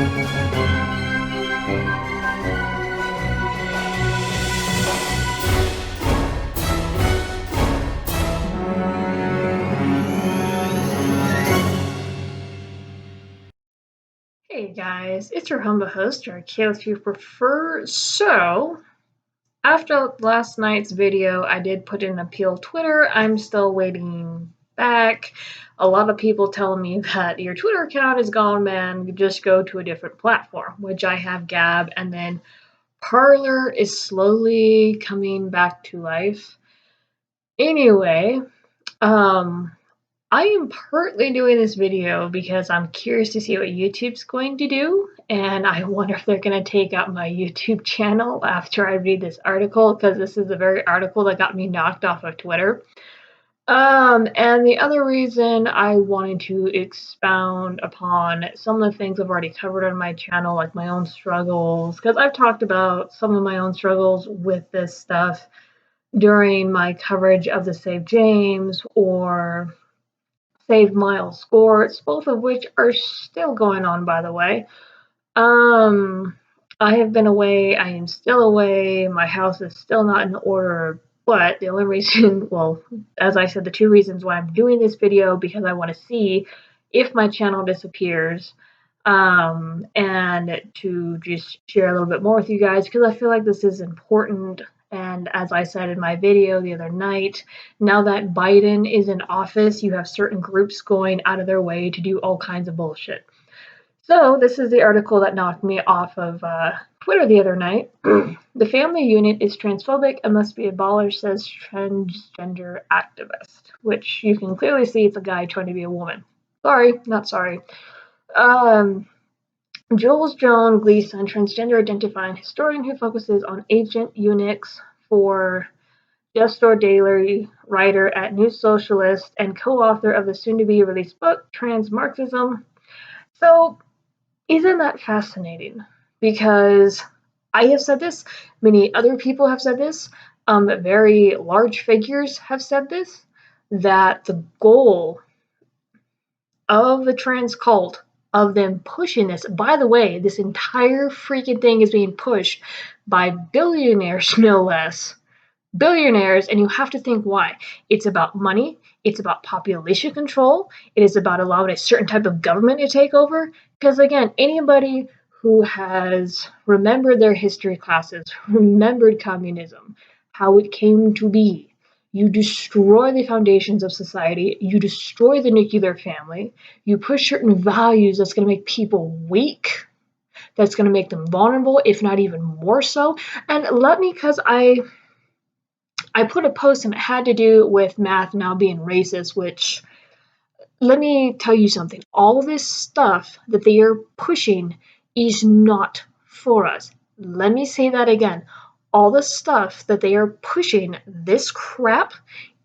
Hey guys, it's your humble host, or Kale if you prefer. So, after last night's video, I did put in an appeal Twitter. I'm still waiting back. A lot of people telling me that your Twitter account is gone, man. You just go to a different platform, which I have Gab, and then Parler is slowly coming back to life. Anyway, um, I am partly doing this video because I'm curious to see what YouTube's going to do, and I wonder if they're going to take out my YouTube channel after I read this article, because this is the very article that got me knocked off of Twitter. And the other reason I wanted to expound upon some of the things I've already covered on my channel, like my own struggles, because I've talked about some of my own struggles with this stuff during my coverage of the Save James or Save Miles Sports, both of which are still going on, by the way. I have been away. I am still away. My house is still not in order. But the only reason, well, as I said, the two reasons why I'm doing this video, because I want to see if my channel disappears, and to just share a little bit more with you guys, because I feel like this is important. And as I said in my video the other night, now that Biden is in office, you have certain groups going out of their way to do all kinds of bullshit. So this is the article that knocked me off of Twitter the other night. The family unit is transphobic and must be abolished, says transgender activist, which you can clearly see it's a guy trying to be a woman. Sorry, not sorry. Jules Joan Gleason, transgender identifying historian who focuses on ancient eunuchs for Gestor Daily, writer at New Socialist and co-author of the soon-to-be released book, Trans-Marxism. So, isn't that fascinating? Because I have said this, many other people have said this, very large figures have said this, that the goal of the Transcult, of them pushing this, by the way, this entire freaking thing is being pushed by billionaires, no less. Billionaires, and you have to think why. It's about money, it's about population control, it is about allowing a certain type of government to take over. Because again, anybody who has remembered their history classes, remembered communism, how it came to be, you destroy the foundations of society, you destroy the nuclear family, you push certain values that's going to make people weak, that's going to make them vulnerable, if not even more so. And because I put a post and it had to do with math now being racist, which, let me tell you something. All this stuff that they are pushing is not for us. Let me say that again. All the stuff that they are pushing, this crap,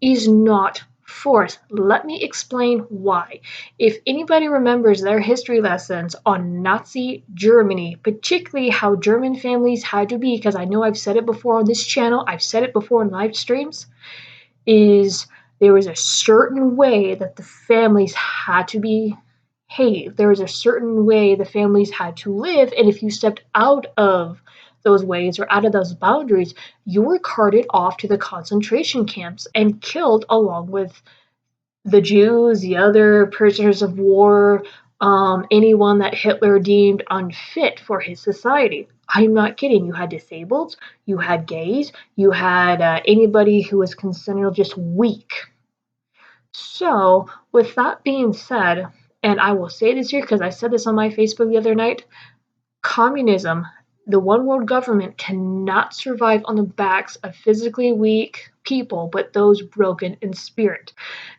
is not for us. Let me explain why. If anybody remembers their history lessons on Nazi Germany, particularly how German families had to be, because I know I've said it before on this channel, I've said it before in live streams, is there was a certain way that the families had to behave. There was a certain way the families had to live, and if you stepped out of those ways or out of those boundaries, you were carted off to the concentration camps and killed along with the Jews, the other prisoners of war, anyone that Hitler deemed unfit for his society. I'm not kidding. You had disabled, you had gays, you had anybody who was considered just weak. So, with that being said, and I will say this here because I said this on my Facebook the other night, communism, the one world government, cannot survive on the backs of physically weak people, but those broken in spirit.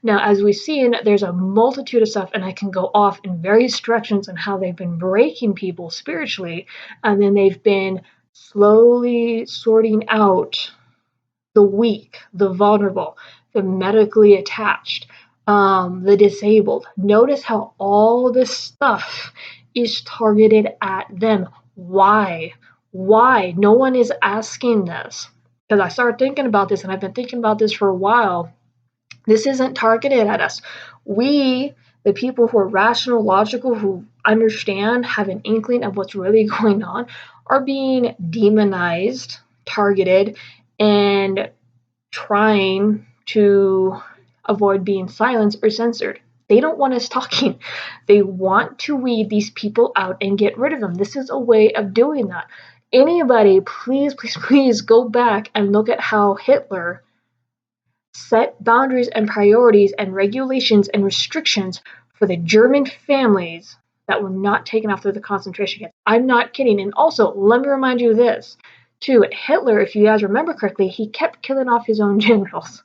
Now, as we've seen, there's a multitude of stuff, and I can go off in various directions on how they've been breaking people spiritually, and then they've been slowly sorting out the weak, the vulnerable, the medically attached, the disabled. Notice how all this stuff is targeted at them. Why? Why? No one is asking this. Because I started thinking about this, and I've been thinking about this for a while. This isn't targeted at us. We, The people who are rational, logical, who understand, have an inkling of what's really going on, are being demonized, targeted, and trying to avoid being silenced or censored. They don't want us talking. They want to weed these people out and get rid of them. This is a way of doing that. Anybody, please, please, please go back and look at how Hitler set boundaries and priorities and regulations and restrictions for the German families that were not taken off through the concentration camps. I'm not kidding. And also, let me remind you of this, too. Hitler, if you guys remember correctly, he kept killing off his own generals.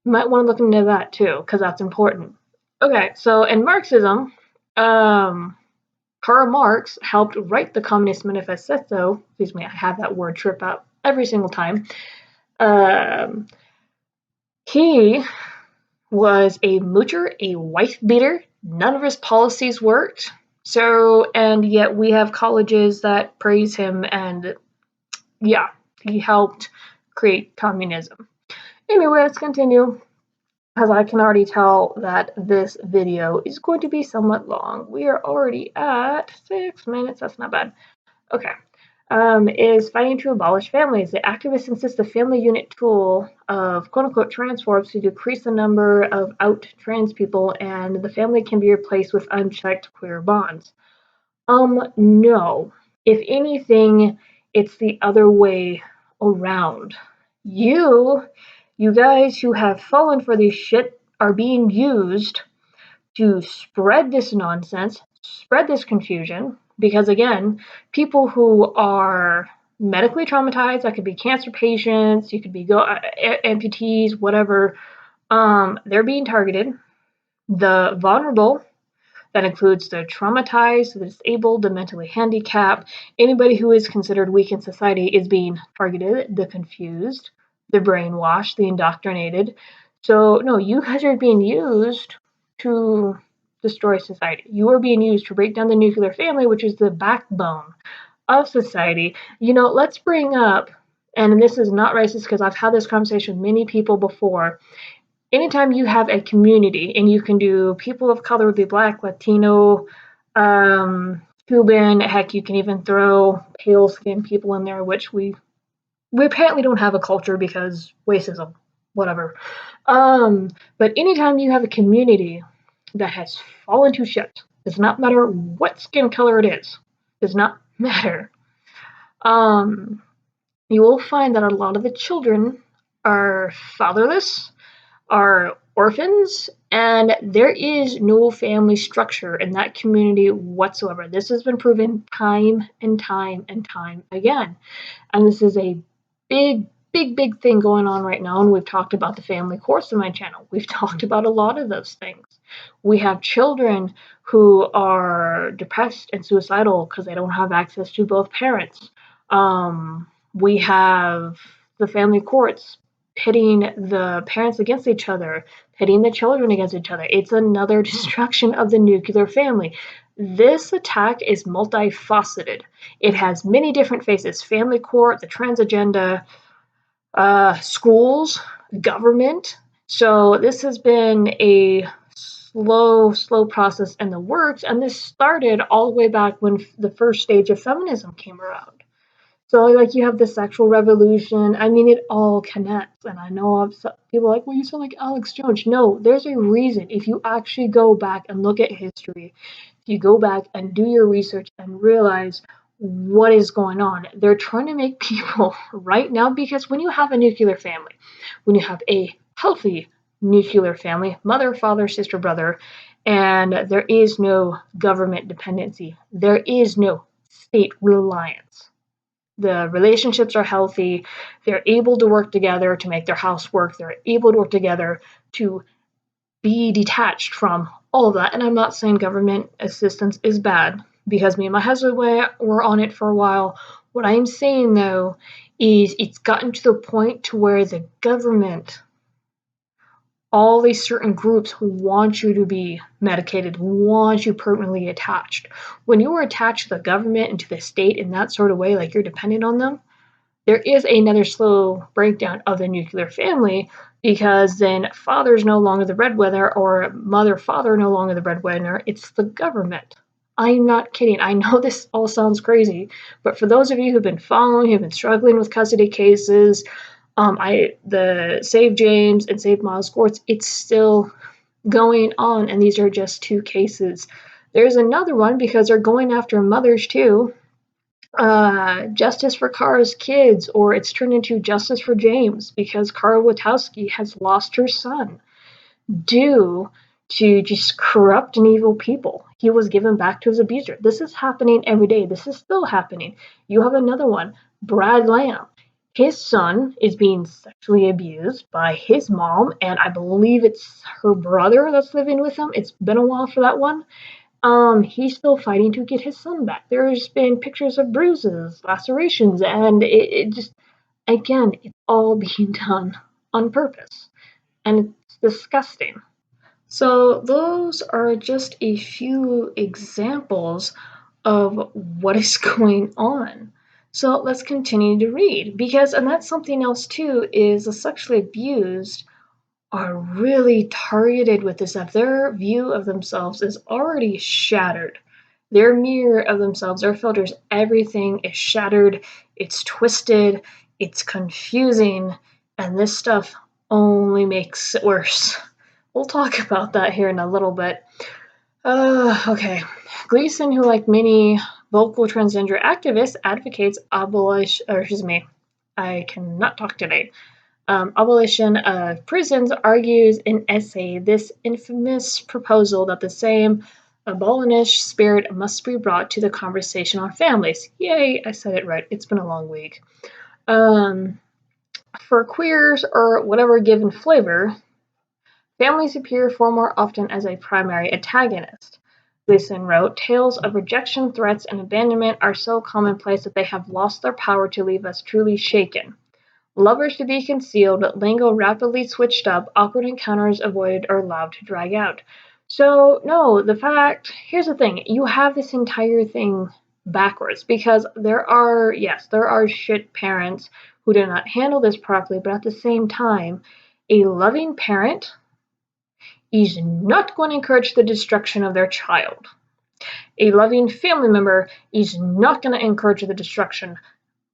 You might want to look into that, too, because that's important. Okay, so in Marxism, Karl Marx helped write the Communist Manifesto. Excuse me, I have that word trip out every single time. He was a moocher, a wife beater. None of his policies worked. So, and yet we have colleges that praise him, and yeah, he helped create communism. Anyway, let's continue, as I can already tell that this video is going to be somewhat long. We are already at 6 minutes. That's not bad. Okay. Is fighting to abolish families. The activists insist the family unit tool of quote-unquote transforms to decrease the number of out trans people, and the family can be replaced with unchecked queer bonds. No. If anything, it's the other way around. You guys who have fallen for this shit are being used to spread this nonsense, spread this confusion, because again, people who are medically traumatized, that could be cancer patients, you could be amputees, whatever, they're being targeted. The vulnerable, that includes the traumatized, the disabled, the mentally handicapped, anybody who is considered weak in society is being targeted, the confused, the brainwashed, the indoctrinated. So no, you guys are being used to destroy society. You are being used to break down the nuclear family, which is the backbone of society. Let's bring up, and this is not racist because I've had this conversation with many people before. Anytime you have a community, and you can do people of color, the Black, Latino, Cuban, heck, you can even throw pale skinned people in there, which we apparently don't have a culture because racism, whatever. But anytime you have a community that has fallen to shit, does not matter what skin color it is, does not matter. You will find that a lot of the children are fatherless, are orphans, and there is no family structure in that community whatsoever. This has been proven time and time and time again. And this is a big thing going on right now, and we've talked about the family course on my channel. We've talked about a lot of those things. We have children who are depressed and suicidal because they don't have access to both parents. We have the family courts pitting the parents against each other, pitting the children against each other. It's another destruction of the nuclear family. This attack is multifaceted. It has many different faces: family court, the trans agenda, schools, government. So this has been a slow process in the works, and this started all the way back when the first stage of feminism came around. So, you have the sexual revolution. I mean, it all connects. And I know people are like, well, you sound like Alex Jones. No, there's a reason. If you actually go back and look at history, if you go back and do your research and realize what is going on, they're trying to make people right now, because when you have a nuclear family, when you have a healthy nuclear family, mother, father, sister, brother, and there is no government dependency, there is no state reliance. The relationships are healthy. They're able to work together to make their house work. They're able to work together to be detached from all of that. And I'm not saying government assistance is bad, because me and my husband were on it for a while. What I'm saying, though, is it's gotten to the point to where the government, all these certain groups want you to be medicated, want you permanently attached. When you are attached to the government and to the state in that sort of way, like you're dependent on them, there is another slow breakdown of the nuclear family, because then father's no longer the breadwinner or father no longer the breadwinner, it's the government. I'm not kidding. I know this all sounds crazy, but for those of you who've been following, who've been struggling with custody cases, the Save James and Save Miles courts, it's still going on, and these are just two cases. There's another one because they're going after mothers too. Justice for Kara's kids, or it's turned into Justice for James because Kara Witowski has lost her son due to just corrupt and evil people. He was given back to his abuser. This is happening every day. This is still happening. You have another one, Brad Lamb. His son is being sexually abused by his mom, and I believe it's her brother that's living with him. It's been a while for that one. He's still fighting to get his son back. There's been pictures of bruises, lacerations, and it just, again, it's all being done on purpose. And it's disgusting. So, those are just a few examples of what is going on. So, let's continue to read because, and that's something else too, is the sexually abused are really targeted with this stuff. Their view of themselves is already shattered. Their mirror of themselves, their filters, everything is shattered, it's twisted, it's confusing, and this stuff only makes it worse. We'll talk about that here in a little bit. Okay. Gleason, who like many vocal transgender activists, advocates I cannot talk today. Abolition of prisons, argues in essay this infamous proposal that the same abolitionist spirit must be brought to the conversation on families. Yay, I said it right. It's been a long week. For queers or whatever given flavor, families appear far more often as a primary antagonist. Gleason wrote, tales of rejection, threats, and abandonment are so commonplace that they have lost their power to leave us truly shaken. Lovers to be concealed, lingo rapidly switched up, awkward encounters avoided or allowed to drag out. So, no, here's the thing, you have this entire thing backwards because there are shit parents who do not handle this properly, but at the same time, a loving parent is not going to encourage the destruction of their child. A loving family member is not going to encourage the destruction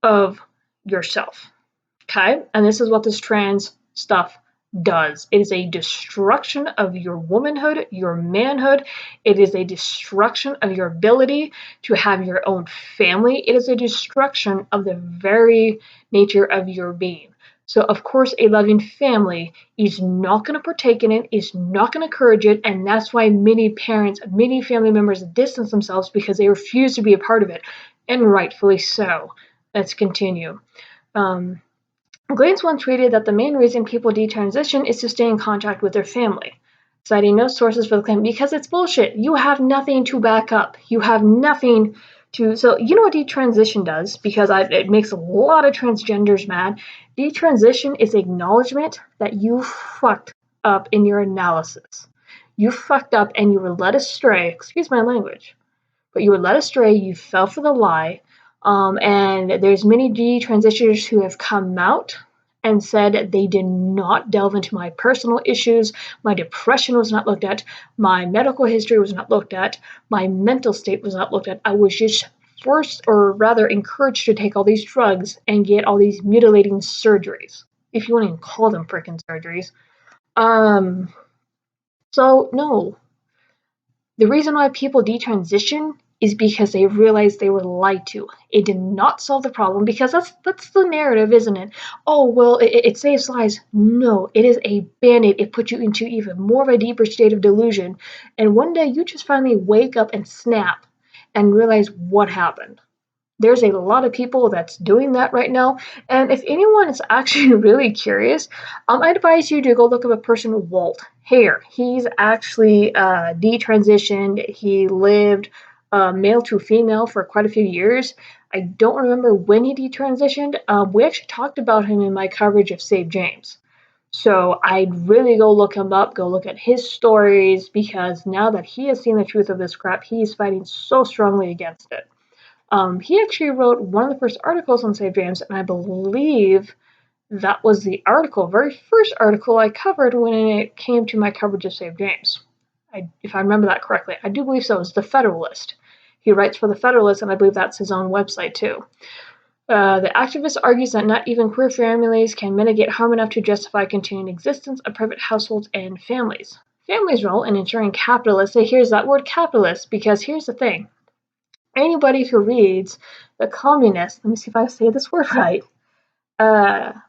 of yourself. Okay, and this is what this trans stuff does. It is a destruction of your womanhood, your manhood. It is a destruction of your ability to have your own family. It is a destruction of the very nature of your being. So, of course, a loving family is not going to partake in it, is not going to encourage it, and that's why many parents, many family members distance themselves because they refuse to be a part of it, and rightfully so. Let's continue. Glantz once tweeted that the main reason people detransition is to stay in contact with their family, citing no sources for the claim because it's bullshit. You have nothing to back up. You have nothing to. So, you know what detransition does? Because it makes a lot of transgenders mad. Detransition is acknowledgement that you fucked up in your analysis. You fucked up and you were led astray. Excuse my language. But you were led astray. You fell for the lie. And there's many detransitioners who have come out and said they did not delve into my personal issues, my depression was not looked at, my medical history was not looked at, my mental state was not looked at. I was just forced, or rather encouraged, to take all these drugs and get all these mutilating surgeries, if you want to even call them freaking surgeries. So no. The reason why people detransition is because they realized they were lied to. It did not solve the problem because that's the narrative, isn't it? Oh, well, it saves lives. No, it is a band-aid. It puts you into even more of a deeper state of delusion. And one day you just finally wake up and snap and realize what happened. There's a lot of people that's doing that right now. And if anyone is actually really curious, I advise you to go look up a person, Walt Hare. He's actually detransitioned. He lived male to female for quite a few years. I don't remember when he detransitioned. We actually talked about him in my coverage of Save James. So I'd really go look him up, go look at his stories, because now that he has seen the truth of this crap, he's fighting so strongly against it. He actually wrote one of the first articles on Save James, and I believe That was the article, very first article I covered when it came to my coverage of Save James. If I remember that correctly, I do believe so. It's the Federalist. He writes for the Federalist, and I believe that's his own website too. The activist argues that not even queer families can mitigate harm enough to justify continuing existence of private households and families. Families' role in ensuring capitalists, here's that word capitalist, because here's the thing. Anybody who reads the Communist, let me see if I say this word right,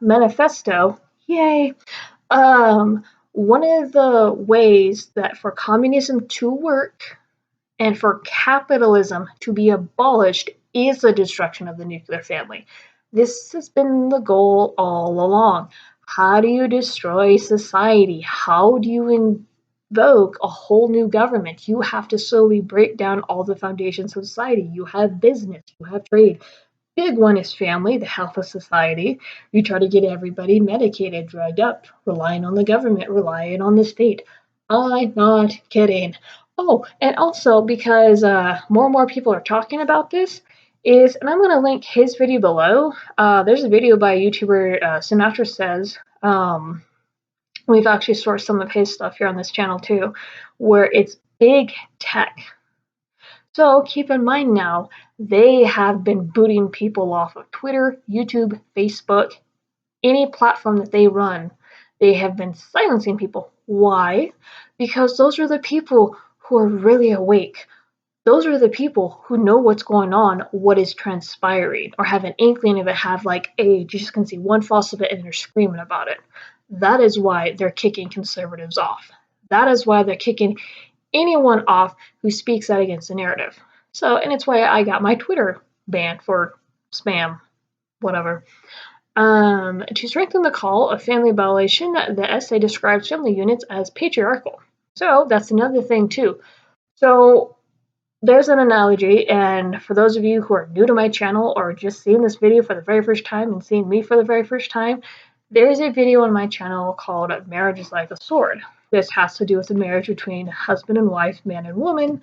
manifesto, yay, one of the ways that for communism to work and for capitalism to be abolished is the destruction of the nuclear family. This has been the goal all along. How do you destroy society? How do you invoke a whole new government? You have to slowly break down all the foundations of society. You have business, you have trade. Big one is family, the health of society. You try to get everybody medicated, drugged up, relying on the government, relying on the state. I'm not kidding. Oh, and also because more and more people are talking about this, and I'm going to link his video below. There's a video by a YouTuber, Sinatra Says. We've actually sourced some of his stuff here on this channel too, where it's big tech. So keep in mind now, they have been booting people off of Twitter, YouTube, Facebook, any platform that they run. They have been silencing people. Why? Because those are the people who are really awake. Those are the people who know what's going on, what is transpiring, or have an inkling of it, have like a, you just can see one false of it and they're screaming about it. That is why they're kicking conservatives off. That is why they're kicking anyone off who speaks out against the narrative. So, and it's why I got my Twitter banned for spam, whatever. To strengthen the call of family violation, the essay describes family units as patriarchal. So that's another thing too. So there's an analogy, and for those of you who are new to my channel or just seeing this video for the very first time and seeing me for the very first time, there's a video on my channel called Marriage is Like a Sword. This has to do with the marriage between husband and wife, man and woman.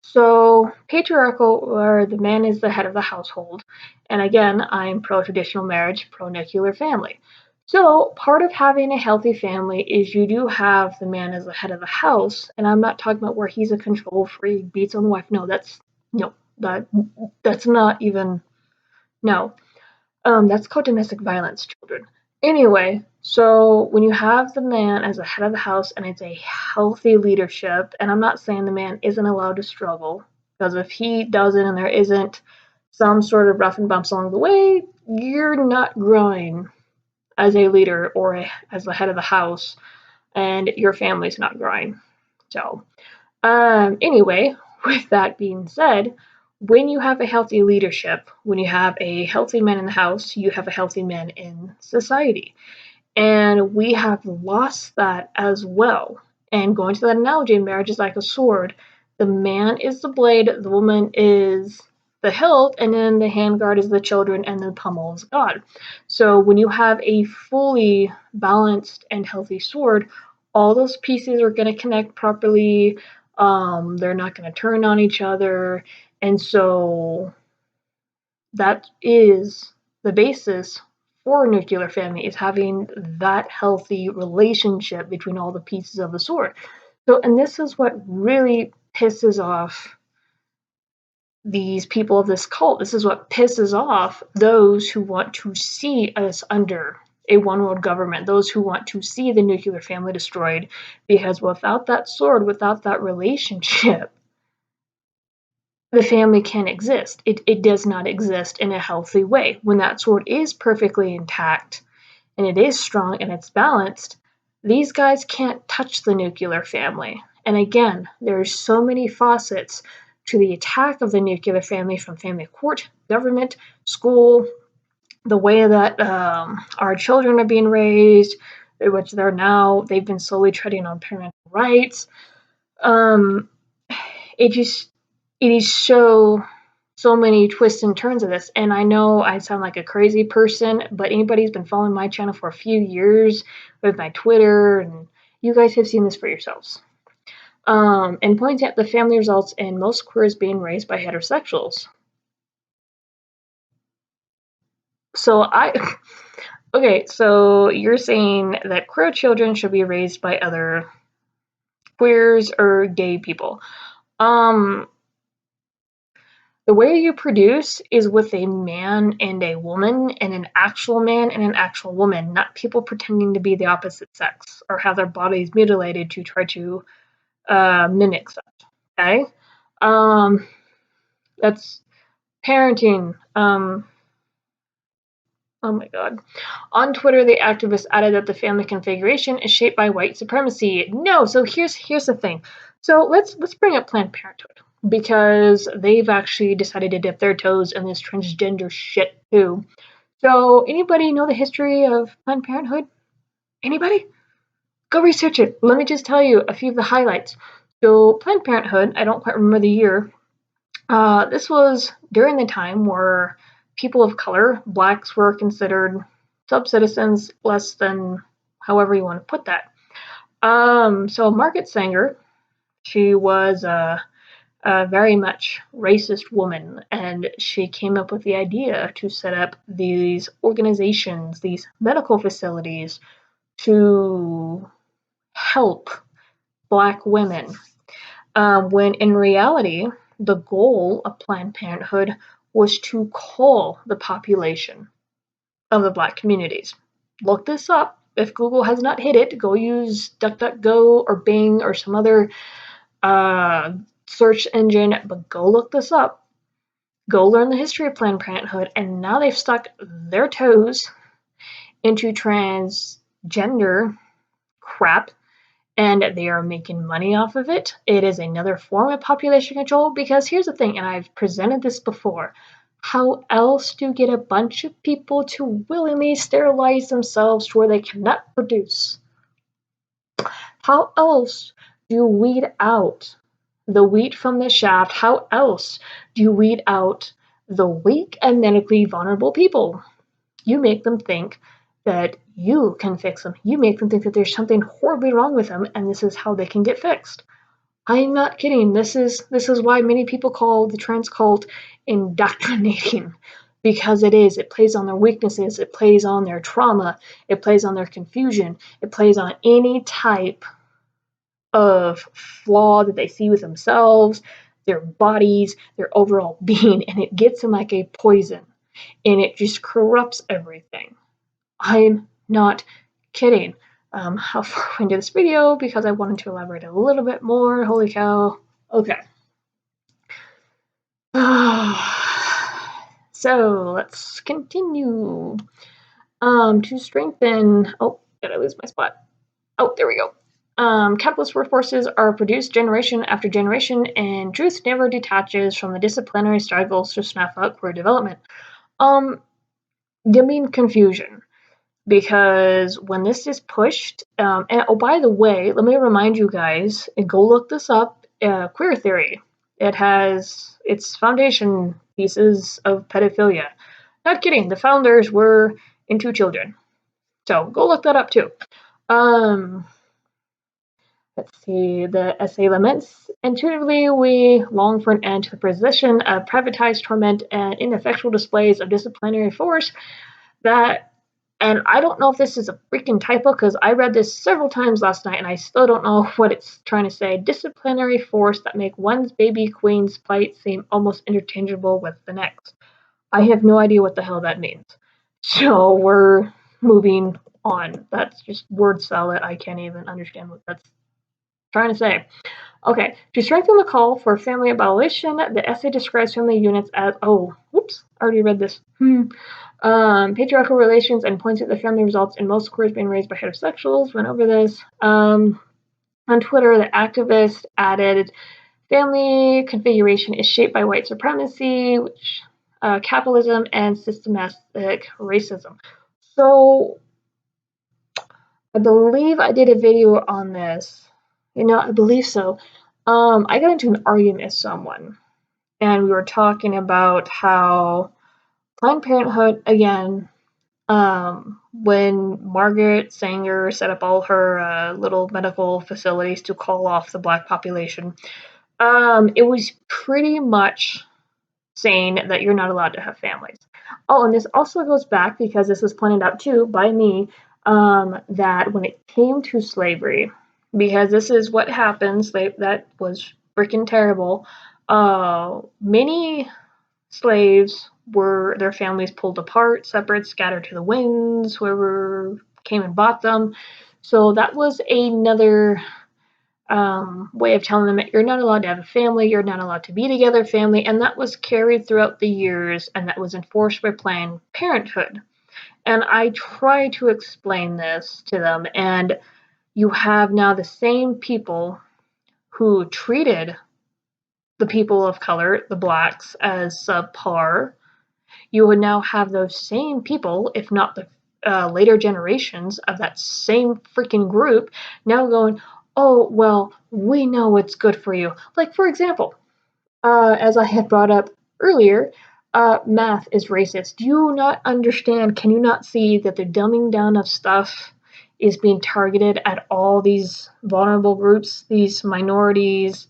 So patriarchal, where the man is the head of the household. And again, I'm pro-traditional marriage, pro-nuclear family. So part of having a healthy family is you do have the man as the head of the house. And I'm not talking about where he's a control freak, beats on the wife. No, that's not even, no. That's called domestic violence, children. Anyway, so when you have the man as the head of the house and it's a healthy leadership, and I'm not saying the man isn't allowed to struggle, because if he doesn't and there isn't some sort of rough and bumps along the way, you're not growing as a leader or as the head of the house, and your family's not growing. So, anyway, with that being said, when you have a healthy leadership, when you have a healthy man in the house, you have a healthy man in society. And we have lost that as well. And going to that analogy, marriage is like a sword. The man is the blade, the woman is the hilt, and then the handguard is the children, and the pommel is God. So when you have a fully balanced and healthy sword, all those pieces are going to connect properly. They're not going to turn on each other. And so that is the basis for a nuclear family, is having that healthy relationship between all the pieces of the sword. So, and this is what really pisses off these people of this cult. This is what pisses off those who want to see us under a one world government, those who want to see the nuclear family destroyed, because without that sword, without that relationship, the family can't exist. It does not exist in a healthy way. When that sword is perfectly intact and it is strong and it's balanced, these guys can't touch the nuclear family. And again, there's so many facets to the attack of the nuclear family, from family court, government, school, the way that our children are being raised, which they've been slowly treading on parental rights. It just, it is so many twists and turns of this. And I know I sound like a crazy person, but anybody who's been following my channel for a few years with my Twitter, and you guys have seen this for yourselves. And points out the family results in most queers being raised by heterosexuals. So okay, so you're saying that queer children should be raised by other queers or gay people. Um, the way you produce is with a man and a woman, and an actual man and an actual woman, not people pretending to be the opposite sex or have their bodies mutilated to try to mimic such. Okay, um, that's parenting. Oh my god. On Twitter, the activist added that the family configuration is shaped by white supremacy. No, so here's the thing. So let's bring up Planned Parenthood because they've actually decided to dip their toes in this transgender shit too. So anybody know the history of Planned Parenthood? Anybody? Go research it. Let me just tell you a few of the highlights. So Planned Parenthood, I don't quite remember the year, this was during the time where people of color, blacks, were considered sub-citizens, less than however you want to put that. So Margaret Sanger, she was a very much racist woman, and she came up with the idea to set up these organizations, these medical facilities to help black women when in reality, the goal of Planned Parenthood was to cull the population of the black communities. Look this up. If Google has not hit it, go use DuckDuckGo or Bing or some other uh, search engine, but go look this up. Go learn the history of Planned Parenthood, and now they've stuck their toes into transgender crap and they are making money off of it. It is another form of population control because here's the thing, and I've presented this before. How else do you get a bunch of people to willingly sterilize themselves to where they cannot produce? How else do you weed out the wheat from the shaft? How else do you weed out the weak and medically vulnerable people? You make them think that you can fix them. You make them think that there's something horribly wrong with them and this is how they can get fixed. I'm not kidding. This is why many people call the Transcult indoctrinating because it is. It plays on their weaknesses, it plays on their trauma, it plays on their confusion, it plays on any type of flaw that they see with themselves, their bodies, their overall being, and it gets them like a poison and it just corrupts everything. I'm not kidding. How far into this video because I wanted to elaborate a little bit more. Holy cow. Okay. So let's continue. To strengthen. Oh, did I lose my spot? Oh, there we go. Capitalist workforces are produced generation after generation, and truth never detaches from the disciplinary struggles to snuff out queer development. You mean confusion? Because when this is pushed, and oh, by the way, let me remind you guys, and go look this up, queer theory. It has its foundation pieces of pedophilia. Not kidding, the founders were into children. So go look that up too. Um, let's see, the essay laments. Intuitively, we long for an end to the position of privatized torment and ineffectual displays of disciplinary force that and I don't know if this is a freaking typo because I read this several times last night and I still don't know what it's trying to say. Disciplinary force that make one's baby queen's plight seem almost interchangeable with the next. I have no idea what the hell that means. So we're moving on. That's just word salad. I can't even understand what that's trying to say. Okay, to strengthen the call for family abolition, the essay describes family units as, oh, whoops, I already read this. Patriarchal relations and points out the family results in most queers being raised by heterosexuals. Went over this. On Twitter, the activist added, family configuration is shaped by white supremacy, which capitalism, and systematic racism. So I believe I did a video on this. I believe so. I got into an argument with someone, and we were talking about how Planned Parenthood, again, when Margaret Sanger set up all her little medical facilities to call off the black population, it was pretty much saying that you're not allowed to have families. Oh, and this also goes back, because this was pointed out too by me, that when it came to slavery, because this is what happens, that was freaking terrible. Many slaves were their families pulled apart, separate, scattered to the winds, whoever came and bought them. So that was another way of telling them that you're not allowed to have a family, you're not allowed to be together, family, and that was carried throughout the years, and that was enforced by Planned Parenthood. And I try to explain this to them, and you have now the same people who treated the people of color, the blacks, as subpar. You would now have those same people, if not the later generations of that same freaking group, now going, oh, well, we know what's good for you. Like, for example, as I had brought up earlier, math is racist. Do you not understand? Can you not see that the dumbing down of stuff is being targeted at all these vulnerable groups, these minorities?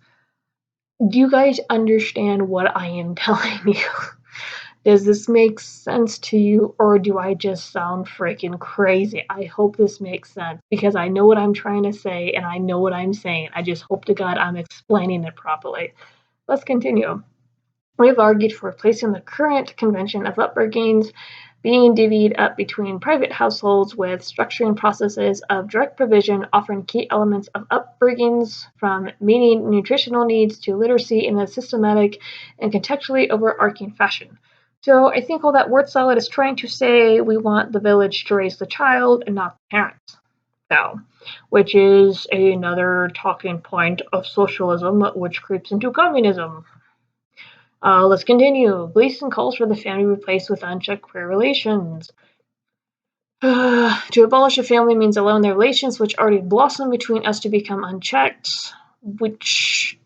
Do you guys understand what I am telling you? Does this make sense to you, or do I just sound freaking crazy? I hope this makes sense, because I know what I'm trying to say and I know what I'm saying. I just hope to God I'm explaining it properly. Let's continue. We have argued for replacing the current convention of upbringings being divvied up between private households with structuring processes of direct provision, offering key elements of upbringings from meeting nutritional needs to literacy in a systematic and contextually overarching fashion. So I think all that word salad is trying to say we want the village to raise the child and not the parents. Now, which is another talking point of socialism, which creeps into communism. Let's continue. Gleason calls for the family replaced with unchecked queer relations. To abolish a family means allowing the relations which already blossom between us to become unchecked, which,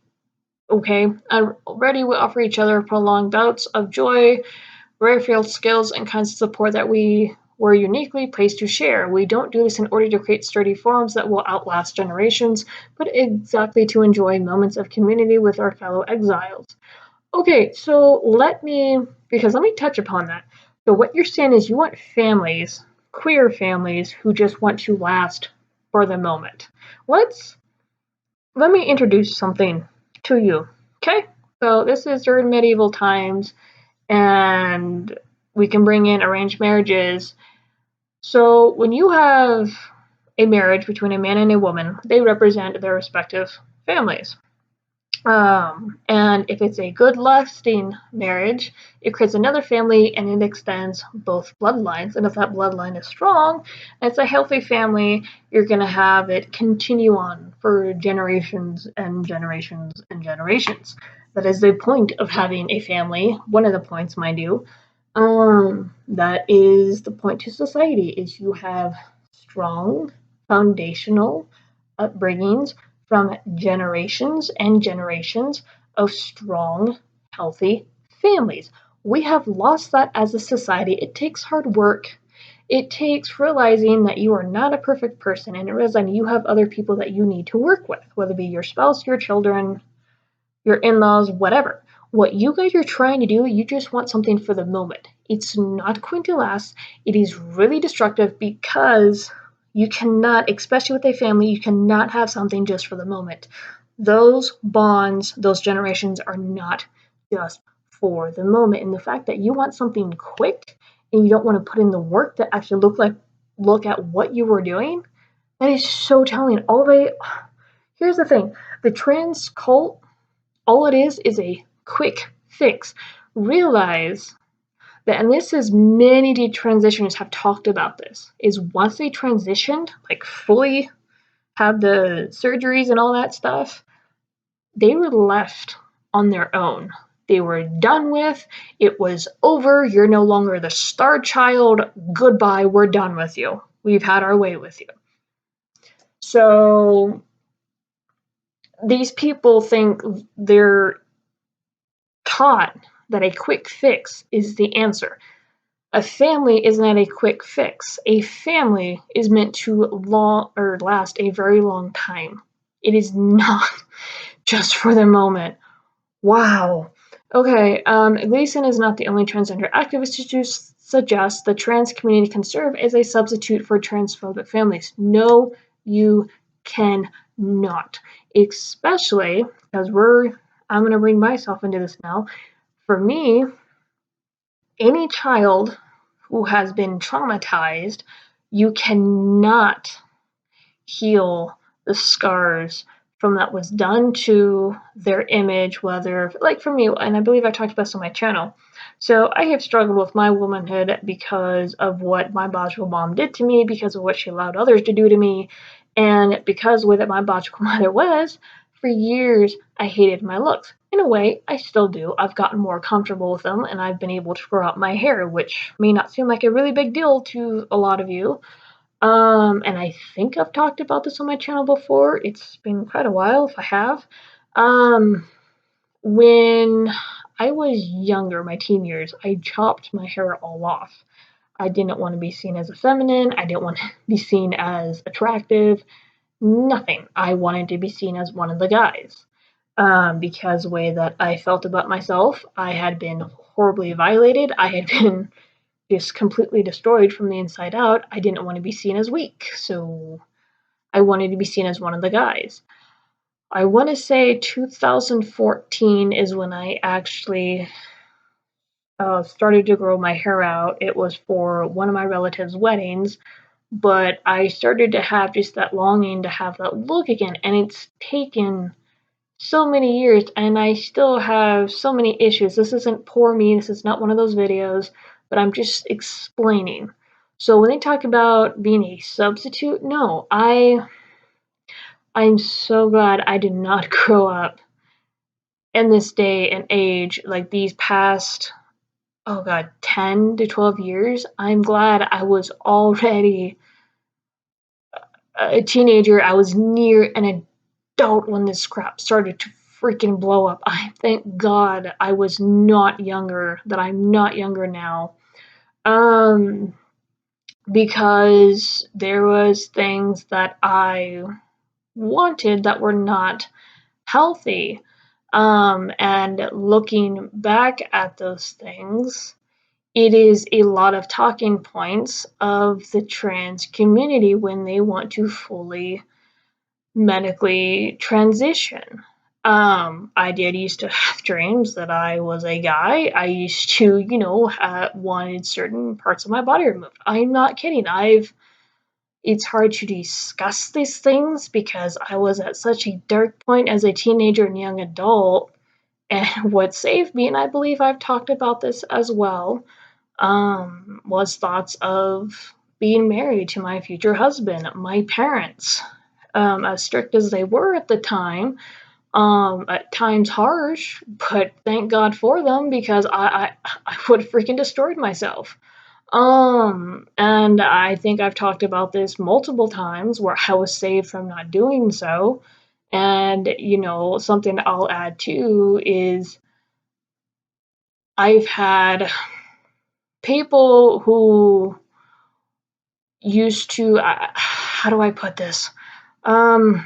okay, already we offer each other prolonged bouts of joy, rare-field skills, and kinds of support that we were uniquely placed to share. We don't do this in order to create sturdy forms that will outlast generations, but exactly to enjoy moments of community with our fellow exiles. Okay, so let me touch upon that. So what you're saying is you want families, queer families, who just want to last for the moment. Let me introduce something to you. Okay? So this is during medieval times, and we can bring in arranged marriages. So when you have a marriage between a man and a woman, they represent their respective families. And if it's a good lasting marriage, it creates another family and it extends both bloodlines. And if that bloodline is strong, and it's a healthy family, you're going to have it continue on for generations and generations and generations. That is the point of having a family. One of the points, mind you. That is the point to society, is you have strong foundational upbringings from generations and generations of strong, healthy families. We have lost that as a society. It takes hard work. It takes realizing that you are not a perfect person, and realizing you have other people that you need to work with, whether it be your spouse, your children, your in-laws, whatever. What you guys are trying to do, you just want something for the moment. It's not going to last. It is really destructive, because you cannot, especially with a family, you cannot have something just for the moment. Those bonds, those generations are not just for the moment. And the fact that you want something quick and you don't want to put in the work to actually look at what you were doing, that is so telling. Here's the thing. The Transcult, all it is a quick fix. Realize that, and this is many detransitioners have talked about this, is once they transitioned, like fully have the surgeries and all that stuff, they were left on their own. They were done with. It was over. You're no longer the star child. Goodbye. We're done with you. We've had our way with you. So these people think they're taught that a quick fix is the answer. A family is not a quick fix. A family is meant to last a very long time. It is not just for the moment. Wow. Okay, Gleason is not the only transgender activist to suggest the trans community can serve as a substitute for transphobic families. No, you cannot. Especially because I'm going to bring myself into this now. For me, any child who has been traumatized, you cannot heal the scars from that was done to their image, whether, like for me, and I believe I talked about this on my channel. So I have struggled with my womanhood because of what my biological mom did to me, because of what she allowed others to do to me, and because of the way that my biological mother was. For years, I hated my looks. In a way, I still do. I've gotten more comfortable with them, and I've been able to grow out my hair, which may not seem like a really big deal to a lot of you, and I think I've talked about this on my channel before. It's been quite a while if I have. Um, when I was younger, my teen years, I chopped my hair all off. I didn't want to be seen as feminine. I didn't want to be seen as attractive. Nothing. I wanted to be seen as one of the guys. Because the way that I felt about myself, I had been horribly violated. I had been just completely destroyed from the inside out. I didn't want to be seen as weak, so I wanted to be seen as one of the guys. I want to say 2014 is when I actually started to grow my hair out. It was for one of my relatives' weddings, but I started to have just that longing to have that look again, and it's taken so many years, and I still have so many issues. This isn't poor me, this is not one of those videos, but I'm just explaining. So when they talk about being a substitute, no, I'm so glad I did not grow up in this day and age, like these past, oh god, 10 to 12 years. I'm glad I was already a teenager. I was near an adult when this crap started to freaking blow up. I thank God I was not younger, that I'm not younger now. Um, because there was things that I wanted that were not healthy. And looking back at those things, it is a lot of talking points of the trans community when they want to fully medically transition. I did used to have dreams that I was a guy. I used to, wanted certain parts of my body removed. I'm not kidding. It's hard to discuss these things because I was at such a dark point as a teenager and young adult. And what saved me, and I believe I've talked about this as well, was thoughts of being married to my future husband. My parents, as strict as they were at the time, at times harsh, but thank God for them because I would have freaking destroyed myself. And I think I've talked about this multiple times where I was saved from not doing so. And, something I'll add too is I've had people who used to, how do I put this? Um,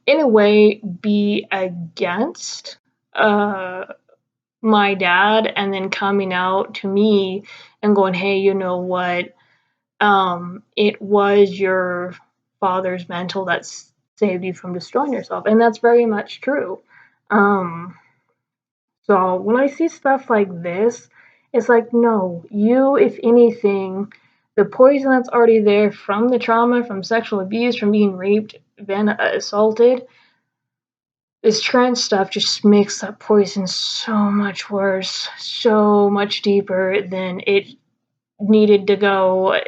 in a way, be against my dad and then coming out to me and going, hey, you know what? It was your father's mental that saved you from destroying yourself. And that's very much true. Um, so when I see stuff like this, it's like, no, you, if anything, the poison that's already there from the trauma, from sexual abuse, from being raped, been assaulted, this trans stuff just makes that poison so much worse, so much deeper than it needed to go.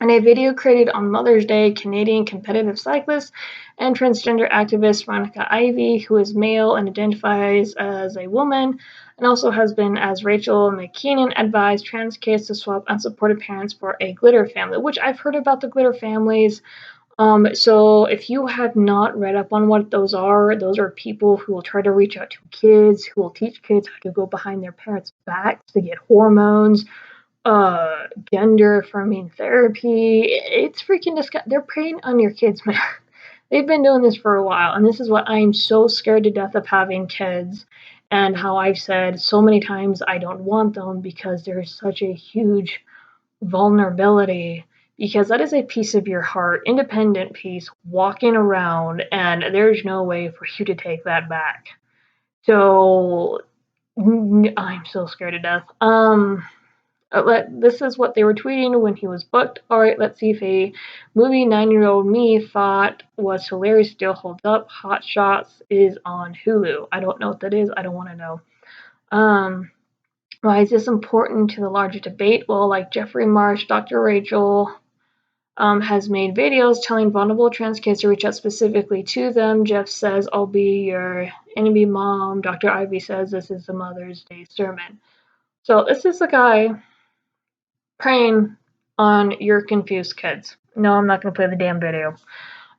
In a video created on Mother's Day, Canadian competitive cyclist and transgender activist Veronica Ivy, who is male and identifies as a woman, and also has been as Rachel McKinnon, advised trans kids to swap unsupported parents for a glitter family, which I've heard about the glitter families. So if you have not read up on what those are people who will try to reach out to kids, who will teach kids how to go behind their parents' backs to get hormones, gender affirming therapy. It's freaking disgusting. They're preying on your kids, man. they've been doing this for a while, and this is what I'm so scared to death of having kids, and how I've said so many times I don't want them because there's such a huge vulnerability, because that is a piece of your heart, independent piece, walking around, and there's no way for you to take that back. So I'm so scared to death. This is what they were tweeting when he was booked. All right, let's see if a movie 9-year-old me thought was hilarious still holds up. Hot Shots is on Hulu. I don't know what that is. I don't want to know. Why is this important to the larger debate? Well, like Jeffrey Marsh, Dr. Rachel has made videos telling vulnerable trans kids to reach out specifically to them. Jeff says, I'll be your enemy mom. Dr. Ivy says this is the Mother's Day sermon. So this is a guy preying on your confused kids. No, I'm not going to play the damn video.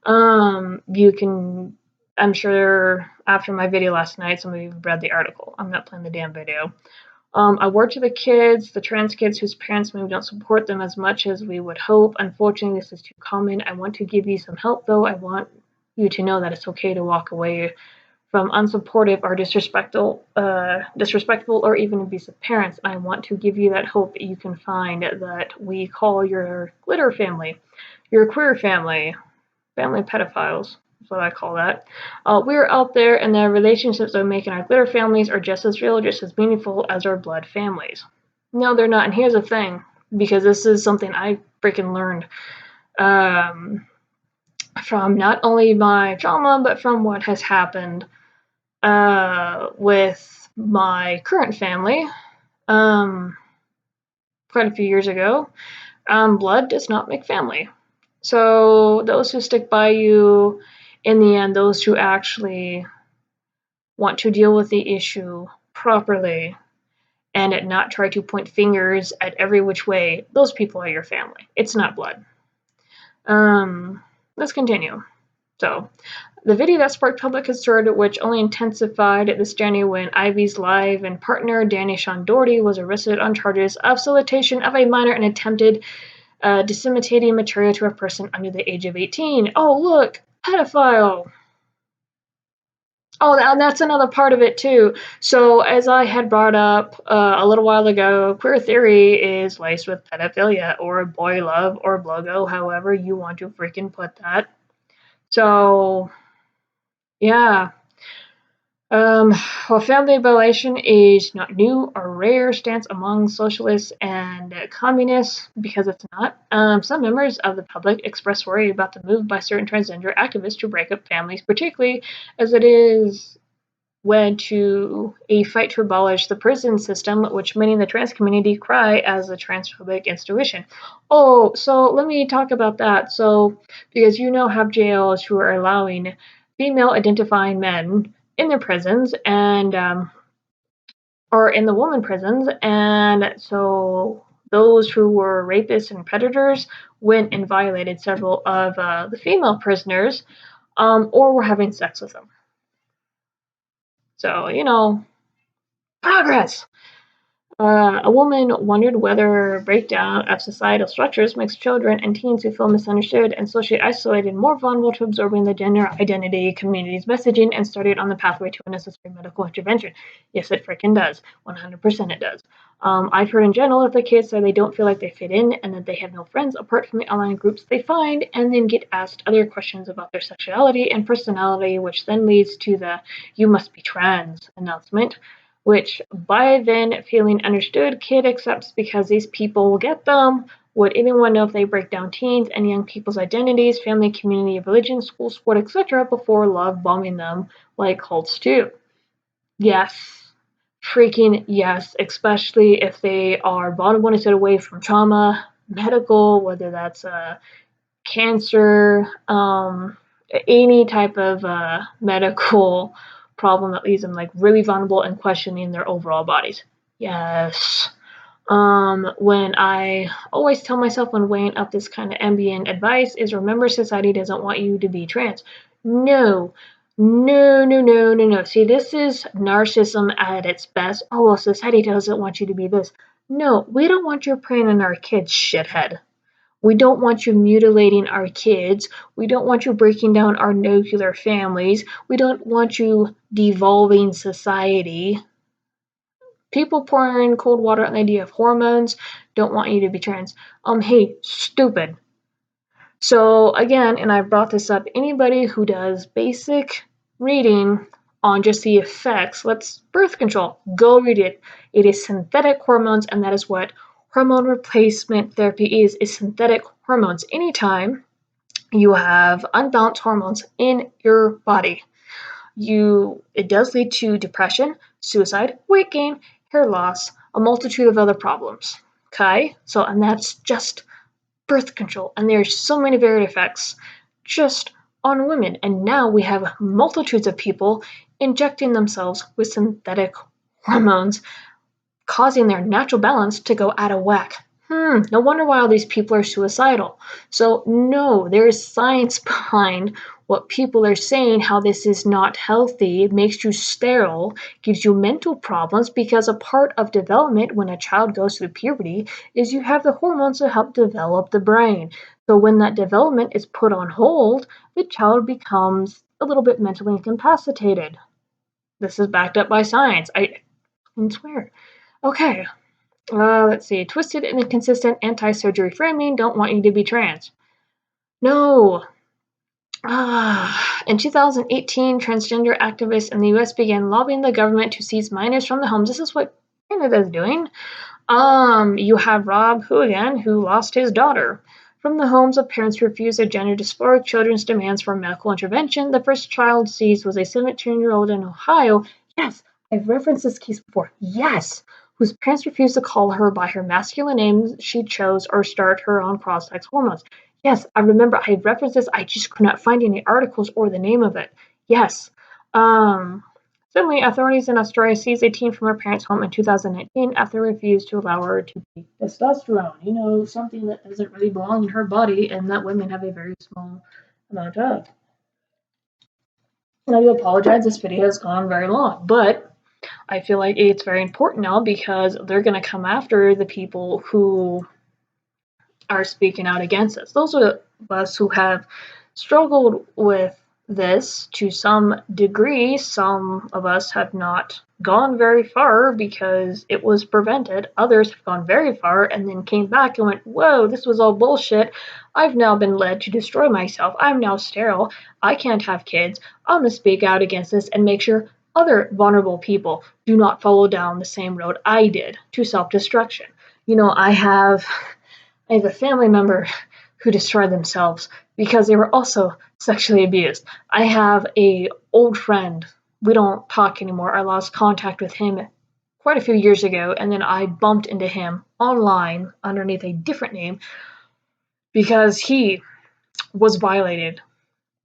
You can, I'm sure after my video last night, some of you read the article. I'm not playing the damn video. I work to the kids, the trans kids whose parents maybe don't support them as much as we would hope. Unfortunately, this is too common. I want to give you some help, though. I want you to know that it's okay to walk away from unsupportive or disrespectful or even abusive parents. I want to give you that hope that you can find that we call your glitter family, your queer family pedophiles. That's what I call that. We're out there, and the relationships that we make in our glitter families are just as real, just as meaningful as our blood families. No, they're not. And here's the thing, because this is something I freaking learned from not only my trauma, but from what has happened with my current family quite a few years ago. Blood does not make family. So those who stick by you, in the end, those who actually want to deal with the issue properly and not try to point fingers at every which way, those people are your family. It's not blood. Let's continue. So, the video that sparked public concern, which only intensified this January when Ivy's live-in partner, Danny Sean Doherty, was arrested on charges of solicitation of a minor and attempted disseminating material to a person under the age of 18. Oh, look, pedophile. Oh, and that's another part of it, too. So, as I had brought up a little while ago, queer theory is laced with pedophilia, or boy love, or blogo, however you want to freaking put that. So, yeah. While family violation is not new or rare stance among socialists and communists, because it's not, some members of the public express worry about the move by certain transgender activists to break up families, particularly as it is led to a fight to abolish the prison system, which many in the trans community cry as a transphobic institution. Oh, so let me talk about that. So, because you know have jails who are allowing female identifying men in their prisons and or in the woman prisons, and so those who were rapists and predators went and violated several of the female prisoners, or were having sex with them. So, progress. A woman wondered whether breakdown of societal structures makes children and teens who feel misunderstood and socially isolated more vulnerable to absorbing the gender identity community's messaging and started on the pathway to a necessary medical intervention. Yes, it freaking does. 100% it does. I've heard in general that the kids say they don't feel like they fit in and that they have no friends apart from the online groups they find, and then get asked other questions about their sexuality and personality, which then leads to the "you must be trans" announcement, which by then feeling understood, kid accepts because these people will get them. Would anyone know if they break down teens and young people's identities, family, community, religion, school, sport, etc. before love bombing them like cults do? Yes. Freaking yes, especially if they are vulnerable and stay away from trauma, medical, whether that's cancer, any type of medical problem that leaves them like really vulnerable and questioning their overall bodies. Yes. When I always tell myself when weighing up this kind of ambient advice is remember society doesn't want you to be trans. No. No. See, this is narcissism at its best. Oh, well, society doesn't want you to be this. No, we don't want you preying on our kids, shithead. We don't want you mutilating our kids. We don't want you breaking down our nuclear families. We don't want you devolving society. People pouring cold water on the idea of hormones don't want you to be trans. Hey, stupid. So again, and I've brought this up, anybody who does basic reading on just the effects, birth control, go read it. It is synthetic hormones, and that is what hormone replacement therapy is synthetic hormones. Anytime you have unbalanced hormones in your body, it does lead to depression, suicide, weight gain, hair loss, a multitude of other problems. Okay? And that's just birth control, and there's so many varied effects just on women. And now we have multitudes of people injecting themselves with synthetic hormones, causing their natural balance to go out of whack. No wonder why all these people are suicidal. So no, there is science behind what people are saying, how this is not healthy. It makes you sterile, gives you mental problems, because a part of development when a child goes through puberty is you have the hormones to help develop the brain. So when that development is put on hold, the child becomes a little bit mentally incapacitated. This is backed up by science. I can swear. Okay, let's see. Twisted and inconsistent anti-surgery framing don't want you to be trans. No. In 2018, transgender activists in the US began lobbying the government to seize minors from the homes. This is what Canada is doing. You have Rob Hooligan, who lost his daughter from the homes of parents who refused their gender dysphoric children's demands for medical intervention. The first child seized was a 17-year-old in Ohio. Yes, I've referenced this case before. Yes, whose parents refused to call her by her masculine name she chose or start her own cross-sex hormones. Yes, I remember I referenced this. I just could not find any articles or the name of it. Yes. Suddenly, authorities in Australia seized a teen from her parents' home in 2019 after they refused to allow her to take testosterone. Something that doesn't really belong in her body and that women have a very small amount of. And I do apologize, this video has gone very long, but I feel like it's very important now because they're going to come after the people who are speaking out against us. Those of us who have struggled with this to some degree. Some of us have not gone very far because it was prevented. Others have gone very far and then came back and went, whoa, this was all bullshit. I've now been led to destroy myself. I'm now sterile. I can't have kids. I'm going to speak out against this and make sure other vulnerable people do not follow down the same road I did to self-destruction. I have a family member who destroyed themselves because they were also sexually abused. I have an old friend. We don't talk anymore. I lost contact with him quite a few years ago, and then I bumped into him online underneath a different name because he was violated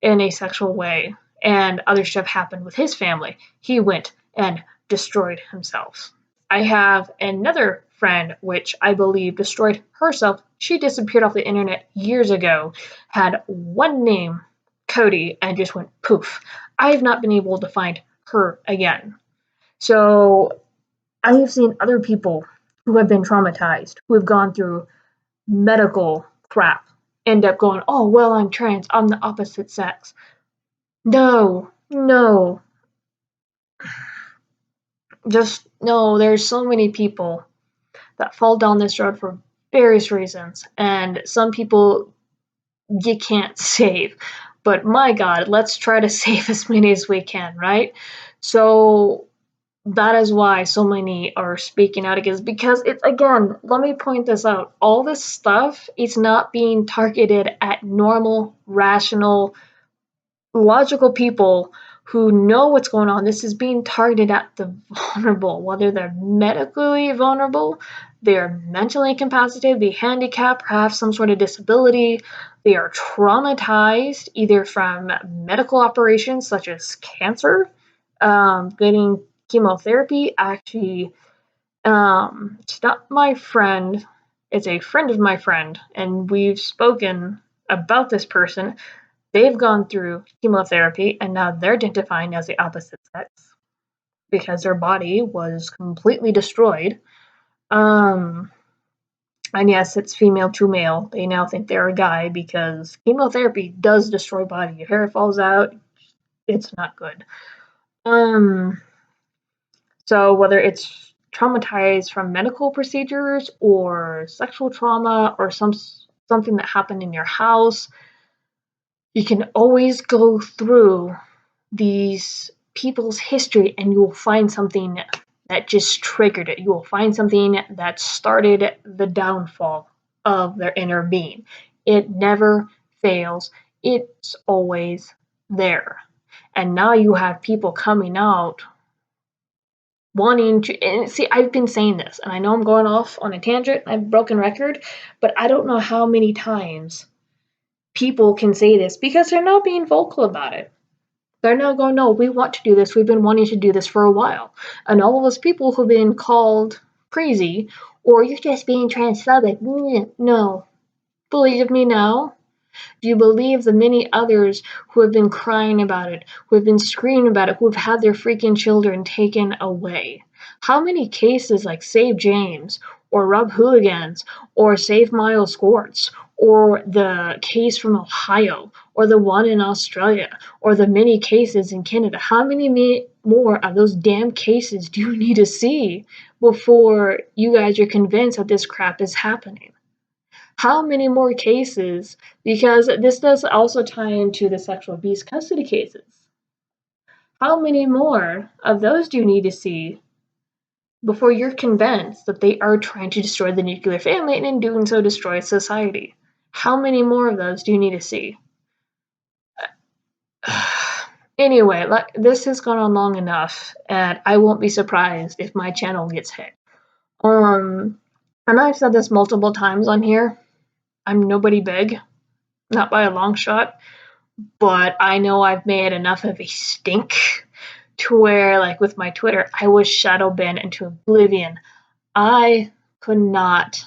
in a sexual way, and other stuff happened with his family. He went and destroyed himself. I have another friend, which I believe destroyed herself. She disappeared off the internet years ago, had one name, Cody, and just went poof. I have not been able to find her again. So I have seen other people who have been traumatized, who have gone through medical crap, end up going, oh, well, I'm trans, I'm the opposite sex. No. Just no, there's so many people that fall down this road for various reasons, and some people you can't save. But my God, let's try to save as many as we can, right? So that is why so many are speaking out against, because it's, again, let me point this out. All this stuff is not being targeted at normal, rational, logical people who know what's going on. This is being targeted at the vulnerable, whether they're medically vulnerable, they're mentally incapacitated, they're handicapped, or have some sort of disability, they are traumatized either from medical operations such as cancer, getting chemotherapy. Actually, it's not my friend, it's a friend of my friend, and we've spoken about this person. They've gone through chemotherapy and now they're identifying as the opposite sex because their body was completely destroyed. And yes, it's female to male. They now think they're a guy because chemotherapy does destroy body. Your hair falls out. It's not good. Um, so whether it's traumatized from medical procedures or sexual trauma or something that happened in your house, you can always go through these people's history and you will find something that just triggered it. You will find something that started the downfall of their inner being. It never fails. It's always there. And now you have people coming out wanting to, and see, I've been saying this, and I know I'm going off on a tangent, I've broken record, but I don't know how many times people can say this because they're not being vocal about it. They're now going, no, we want to do this. We've been wanting to do this for a while. And all of those people who've been called crazy or you're just being transphobic, no, believe me now. Do you believe the many others who have been crying about it, who have been screaming about it, who have had their freaking children taken away? How many cases like Save James or Rub Hooligans or Save Miles Squarts or the case from Ohio or the one in Australia or the many cases in Canada, how many more of those damn cases do you need to see before you guys are convinced that this crap is happening? How many more cases? Because this does also tie into the sexual abuse custody cases. How many more of those do you need to see before you're convinced that they are trying to destroy the nuclear family and in doing so destroy society? How many more of those do you need to see? Anyway, this has gone on long enough, and I won't be surprised if my channel gets hit. And I've said this multiple times on here. I'm nobody big, not by a long shot. But I know I've made enough of a stink to where, like with my Twitter, I was shadow banned into oblivion. I could not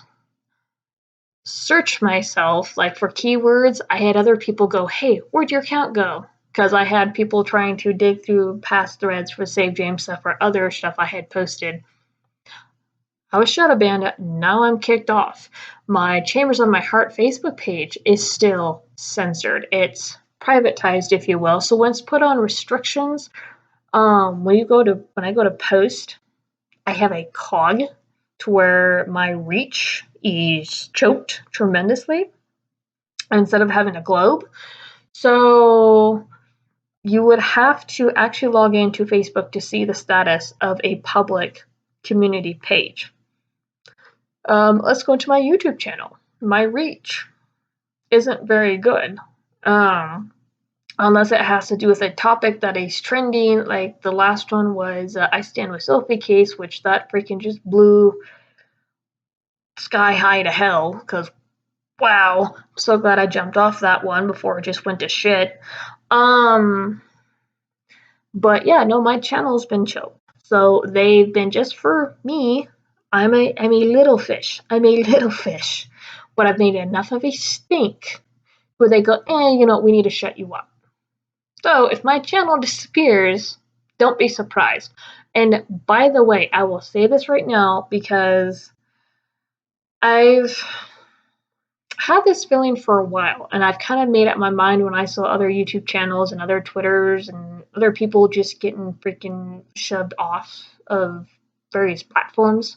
search myself like for keywords. I had other people go, hey, where'd your account go? Because I had people trying to dig through past threads for Save James stuff or other stuff I had posted. I was shadow banned. Now I'm kicked off. My Chambers of My Heart Facebook page is still censored. It's privatized, if you will. So when it's put on restrictions, when I go to post, I have a cog to where my reach is choked tremendously instead of having a globe. So you would have to actually log into Facebook to see the status of a public community page. Let's go to my YouTube channel. My reach isn't very good. Unless it has to do with a topic that is trending, like the last one was I Stand With Sophie case, which that freaking just blew sky high to hell, because wow, I'm so glad I jumped off that one before it just went to shit. But yeah, no, my channel's been choked. So they've been just for me. I'm a little fish. I'm a little fish. But I've made enough of a stink where they go, we need to shut you up. So if my channel disappears, don't be surprised. And by the way, I will say this right now because I've had this feeling for a while, and I've kind of made up my mind when I saw other YouTube channels and other Twitters and other people just getting freaking shoved off of various platforms.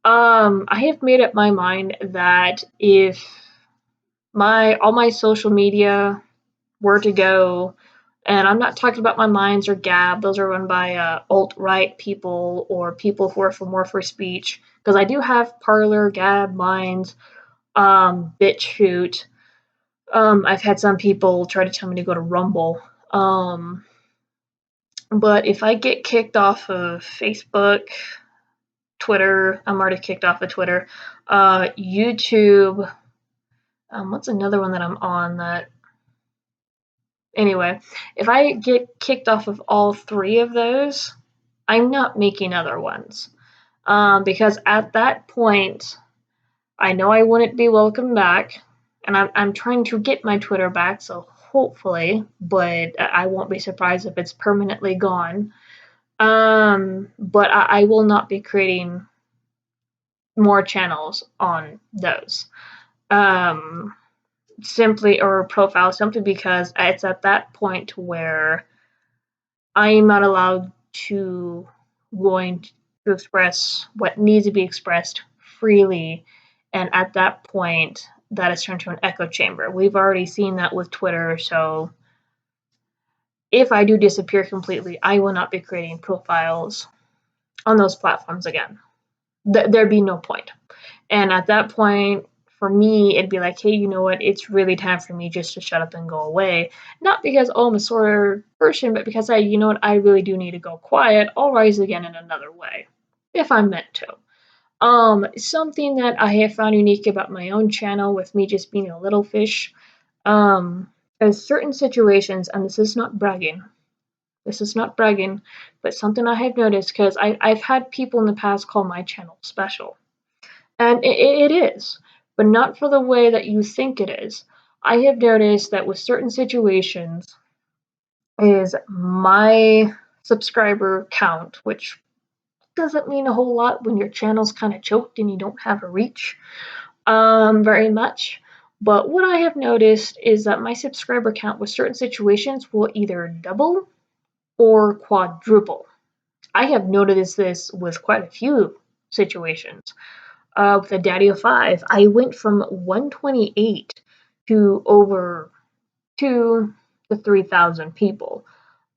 I have made up my mind that if all my social media were to go, and I'm not talking about my Minds or Gab, those are run by alt-right people or people who are for more free speech, because I do have Parler, Gab, Minds, BitChute. I've had some people try to tell me to go to Rumble. But if I get kicked off of Facebook, Twitter, I'm already kicked off of Twitter, YouTube, what's another one that I'm on that, anyway, if I get kicked off of all three of those, I'm not making other ones. Because at that point, I know I wouldn't be welcome back, and I'm trying to get my Twitter back, so hopefully, but I won't be surprised if it's permanently gone. But I will not be creating more channels on those. Um, simply or profiles simply because it's at that point where I am not allowed to going to express what needs to be expressed freely, and at that point that is turned to an echo chamber. We've already seen that with Twitter, so if I do disappear completely, I will not be creating profiles on those platforms again. There'd be no point. And at that point, for me, it'd be like, hey, you know what? It's really time for me just to shut up and go away. Not because, oh, I'm a sore person, but because you know what? I really do need to go quiet. I'll rise again in another way if I'm meant to. Something that I have found unique about my own channel with me just being a little fish, is certain situations, and this is not bragging, but something I have noticed because I've had people in the past call my channel special. And it is, but not for the way that you think it is. I have noticed that with certain situations, is my subscriber count, which doesn't mean a whole lot when your channel's kind of choked and you don't have a reach very much. But what I have noticed is that my subscriber count with certain situations will either double or quadruple. I have noticed this with quite a few situations. With a daddy of five, I went from 128 to over 2 to 3,000 people.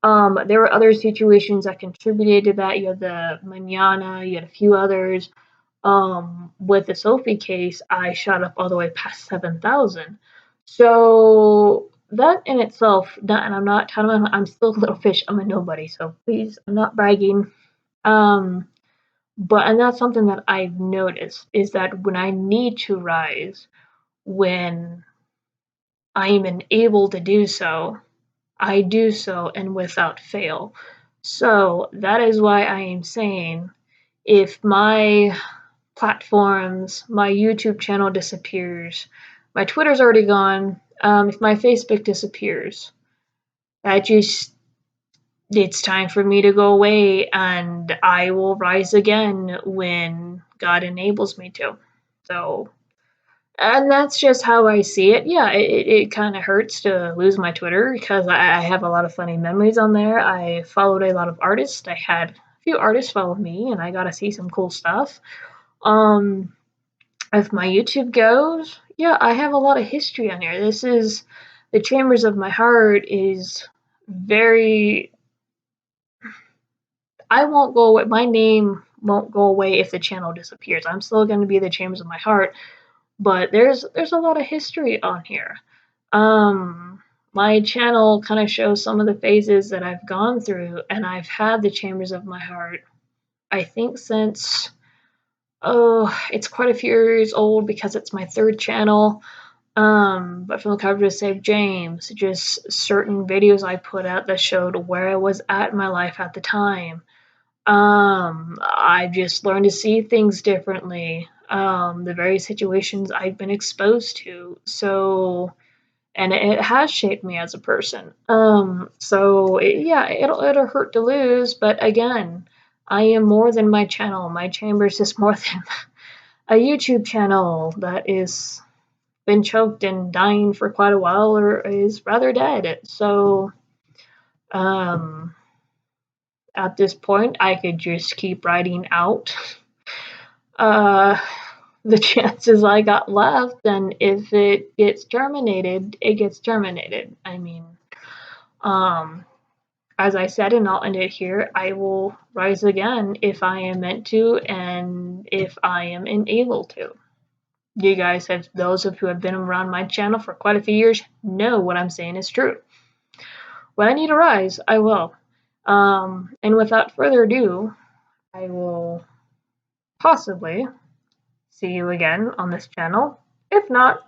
There were other situations that contributed to that. You had the Manana, you had a few others. With the Sophie case, I shot up all the way past 7,000. So that in itself, and I'm still a little fish. I'm a nobody. So please, I'm not bragging. Um, and that's something that I've noticed is that when I need to rise, when I am able to do so, I do so and without fail. So that is why I am saying if my platforms, my YouTube channel disappears, my Twitter's already gone, if my Facebook disappears, that just it's time for me to go away and I will rise again when God enables me to. So, and that's just how I see it. Yeah, it kind of hurts to lose my Twitter because I have a lot of funny memories on there. I followed a lot of artists. I had a few artists follow me and I got to see some cool stuff. Um, if my YouTube goes, yeah, I have a lot of history on here. This is the Chambers of My Heart is very I won't go away. My name won't go away if the channel disappears. I'm still going to be the Chambers of My Heart, but there's a lot of history on here. My channel kind of shows some of the phases that I've gone through, and I've had the Chambers of My Heart. I think since it's quite a few years old because it's my third channel. But from the cover to Save James, just certain videos I put out that showed where I was at in my life at the time. I've just learned to see things differently. The various situations I've been exposed to. So, and it has shaped me as a person. Yeah, it'll hurt to lose, but again, I am more than my channel. My chambers is more than a YouTube channel that is been choked and dying for quite a while or is rather dead. So, um, at this point, I could just keep writing out uh, the chances I got left, and if it gets terminated, it gets terminated. I mean, um, as I said, and I'll end it here, I will rise again if I am meant to and if I am enabled to. You guys have, those of who have been around my channel for quite a few years, know what I'm saying is true. When I need to rise, I will. And without further ado, I will possibly see you again on this channel. If not,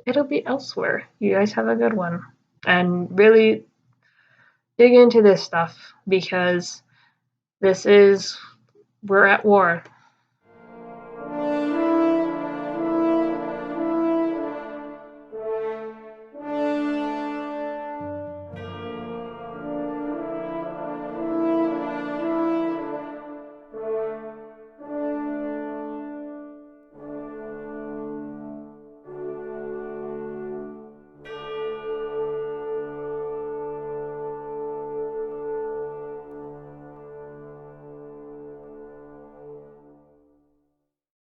it'll be elsewhere. You guys have a good one. And really dig into this stuff because we're at war.